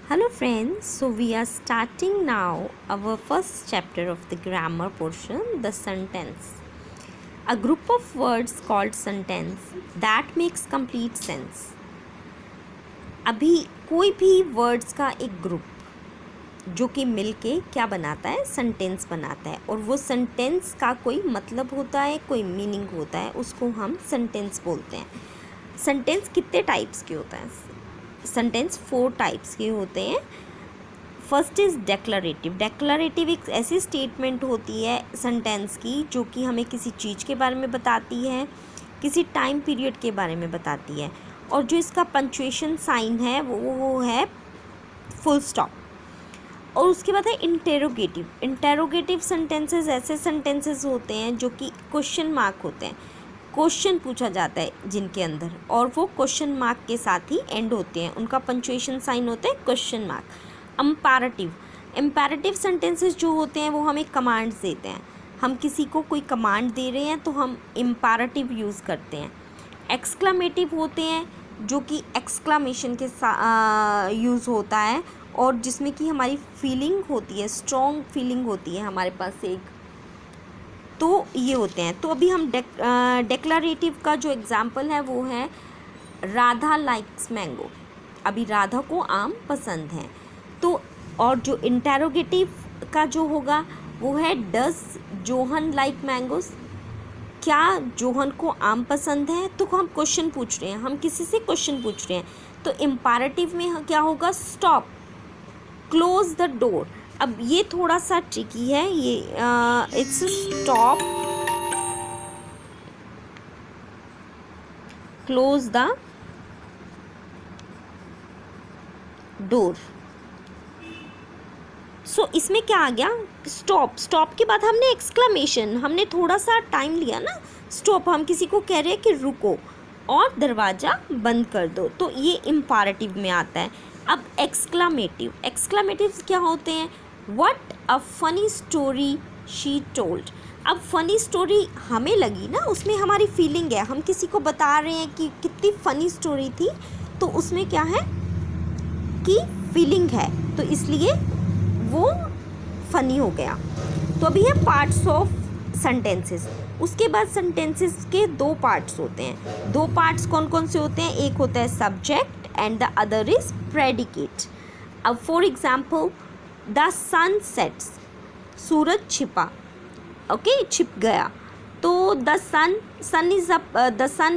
Hello friends, so we are starting now our first chapter of the grammar portion, the sentence. A group of words called sentence that makes complete sense. अभी कोई भी words का एक group जो कि मिलके क्या बनाता है, सेंटेंस बनाता है, और वो सेंटेंस का कोई मतलब होता है, कोई मीनिंग होता है, उसको हम सेंटेंस बोलते हैं। सेंटेंस कितने टाइप्स के होता है? सेंटेंस 4 टाइप्स के होते हैं। First is declarative. डेक्लरेटिव एक ऐसी स्टेटमेंट होती है सेंटेंस की जो कि हमें किसी चीज़ के बारे में बताती है, किसी टाइम पीरियड के बारे में बताती है, और जो इसका पंक्चुएशन साइन है वो है फुल स्टॉप। और उसके बाद है इंटेरोगेटिव। इंटेरोगेटिव सेंटेंसेस ऐसे सेंटेंसेस होते हैं जो कि क्वेश्चन मार्क होते हैं, क्वेश्चन पूछा जाता है जिनके अंदर, और वो क्वेश्चन मार्क के साथ ही एंड होते हैं, उनका पंक्चुएशन साइन होता है question mark. Imperative. Imperative sentences जो होते हैं वो हमें कमांड्स देते हैं, हम किसी को कोई कमांड दे रहे हैं तो हम इम्पेरेटिव यूज़ करते हैं। एक्सक्लामेटिव होते हैं जो कि एक्सक्लामेशन के यूज़ होता है, और जिसमें कि हमारी फीलिंग होती है, स्ट्रॉन्ग फीलिंग होती है हमारे पास एक, तो ये होते हैं। तो अभी हम डेक्लरेटिव का जो एग्ज़ाम्पल है वो है राधा लाइक्स मैंगो। अभी राधा को आम पसंद है। तो और जो इंटेरोगेटिव का जो होगा वो है डज जोहन लाइक मैंगोस। क्या जोहन को आम पसंद है? तो हम क्वेश्चन पूछ रहे हैं, हम किसी से क्वेश्चन पूछ रहे हैं। तो इम्पेरेटिव में क्या होगा? Stop, close the door. अब ये थोड़ा सा ट्रिकी है, ये it's stop, close the door. So इसमें क्या आ गया? स्टॉप। स्टॉप के बाद हमने एक्सक्लेमेशन, हमने थोड़ा सा टाइम लिया ना। स्टॉप, हम किसी को कह रहे हैं कि रुको और दरवाज़ा बंद कर दो, तो ये इम्पेरेटिव में आता है। अब एक्सक्लामेटिव। एक्सक्लामेटिव क्या होते हैं? What a funny story she told. अब फनी स्टोरी हमें लगी ना, उसमें हमारी फीलिंग है, हम किसी को बता रहे हैं कि कितनी फ़नी स्टोरी थी, तो उसमें क्या है कि फीलिंग है, तो इसलिए वो फ़नी हो गया। तो अभी है पार्ट्स ऑफ सेंटेंसेस। उसके बाद सेंटेंसेस के 2 पार्ट्स होते हैं। 2 पार्ट्स कौन कौन से होते हैं? एक होता है subject and the other is predicate. अब for example the sun sets, सूरज छिपा, ओके, छिप गया। तो the sun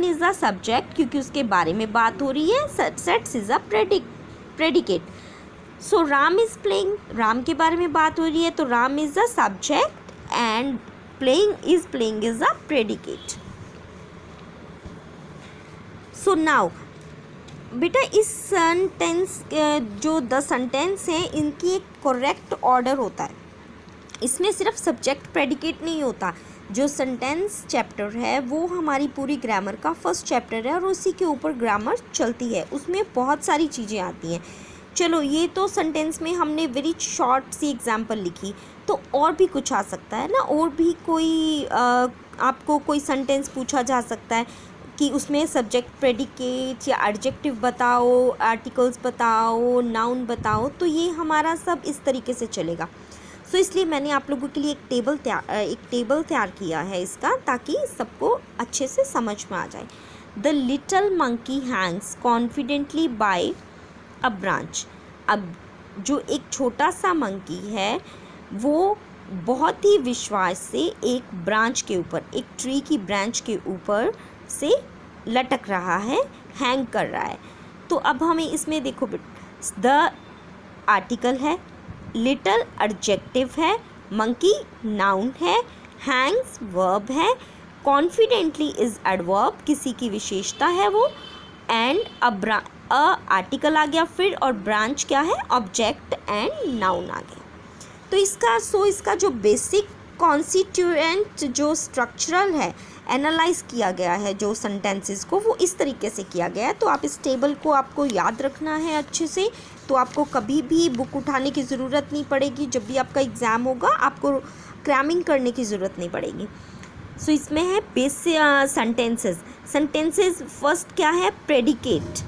is a subject क्योंकि उसके बारे में बात हो रही है। Sets is a predicate. So Ram is playing, Ram के बारे में बात हो रही है, तो Ram is a subject and playing is a predicate. So now बेटा, इस सेंटेंस जो द सेंटेंस हैं इनकी एक करेक्ट ऑर्डर होता है। इसमें सिर्फ सब्जेक्ट प्रेडिकेट नहीं होता। जो सेंटेंस चैप्टर है वो हमारी पूरी ग्रामर का फर्स्ट चैप्टर है, और उसी के ऊपर ग्रामर चलती है, उसमें बहुत सारी चीज़ें आती हैं। चलो, ये तो सेंटेंस में हमने वेरी शॉर्ट सी एग्जांपल लिखी, तो और भी कुछ आ सकता है ना, और भी कोई आपको कोई सेंटेंस पूछा जा सकता है कि उसमें सब्जेक्ट प्रेडिकेट या एडजेक्टिव बताओ, आर्टिकल्स बताओ, नाउन बताओ, तो ये हमारा सब इस तरीके से चलेगा। सो इसलिए मैंने आप लोगों के लिए एक टेबल तैयार किया है इसका, ताकि सबको अच्छे से समझ में आ जाए। The little monkey hangs confidently by a branch. अब जो एक छोटा सा मंकी है वो बहुत ही विश्वास से एक ब्रांच के ऊपर, एक ट्री की ब्रांच के ऊपर से लटक रहा है, हैंग कर रहा है। तो अब हमें इसमें देखो, द आर्टिकल है, लिटल एडजेक्टिव है, मंकी नाउन है, हैंग्स वर्ब है, कॉन्फिडेंटली इज एडवर्ब, किसी की विशेषता है वो, एंड अ आर्टिकल आ गया फिर, और ब्रांच क्या है? ऑब्जेक्ट एंड नाउन आ गया। तो इसका जो बेसिक कॉन्स्टिट्यूएंट जो स्ट्रक्चरल है, एनालाइज किया गया है जो सेंटेंसेस को, वो इस तरीके से किया गया है। तो आप इस टेबल को आपको याद रखना है अच्छे से, तो आपको कभी भी बुक उठाने की ज़रूरत नहीं पड़ेगी। जब भी आपका एग्ज़ाम होगा आपको क्रैमिंग करने की ज़रूरत नहीं पड़ेगी। सो इसमें है बेसिक सेंटेंसेस। फर्स्ट क्या है? प्रेडिकेट।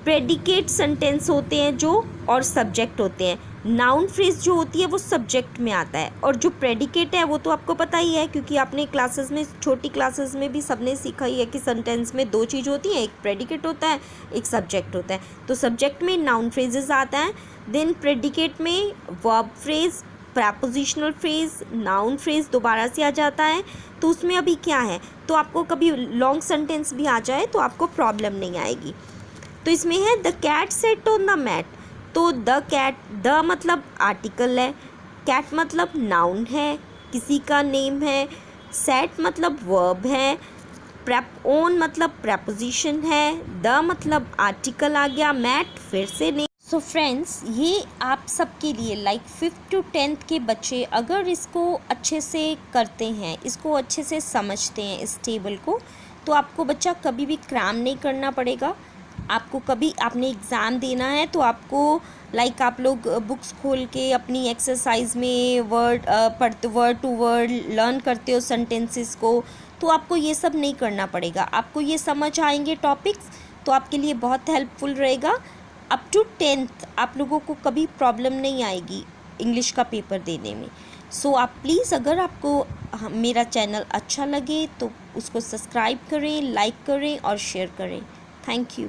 प्रेडिकेट सेंटेंस होते हैं जो, और सब्जेक्ट होते हैं। नाउन फ्रेज जो होती है वो सब्जेक्ट में आता है, और जो प्रेडिकेट है वो तो आपको पता ही है, क्योंकि आपने क्लासेस में, छोटी क्लासेस में भी सबने सीखा ही है कि सेंटेंस में दो चीज़ होती हैं, एक प्रेडिकेट होता है, एक सब्जेक्ट होता है। तो सब्जेक्ट में नाउन फ्रेजेस आता है, देन प्रेडिकेट में verb phrase, prepositional phrase, noun phrase दोबारा से आ जाता है। तो उसमें अभी क्या है, तो आपको कभी लॉन्ग सेंटेंस भी आ जाए तो आपको प्रॉब्लम नहीं आएगी। तो इसमें है the cat sat on the mat. तो द कैट, द मतलब आर्टिकल है, कैट मतलब नाउन है, किसी का नेम है, सेट मतलब वर्ब है, प्रेप ऑन मतलब प्रपोजिशन है, द मतलब आर्टिकल आ गया, मैट फिर से नेम। सो फ्रेंड्स, ये आप सबके लिए लाइक 5th to 10th के बच्चे अगर इसको अच्छे से करते हैं, इसको अच्छे से समझते हैं इस टेबल को, तो आपको बच्चा कभी भी क्रैम नहीं करना पड़ेगा। आपको कभी आपने एग्ज़ाम देना है तो आपको लाइक आप लोग बुक्स खोल के अपनी एक्सरसाइज में वर्ड पढ़ते, वर्ड टू वर्ड लर्न करते हो सेंटेंसेस को, तो आपको ये सब नहीं करना पड़ेगा। आपको ये समझ आएंगे टॉपिक्स, तो आपके लिए बहुत हेल्पफुल रहेगा। अप टू 10th आप लोगों को कभी प्रॉब्लम नहीं आएगी इंग्लिश का पेपर देने में। सो आप प्लीज़, अगर आपको मेरा चैनल अच्छा लगे तो उसको सब्सक्राइब करें, लाइक करें और शेयर करें। Thank you.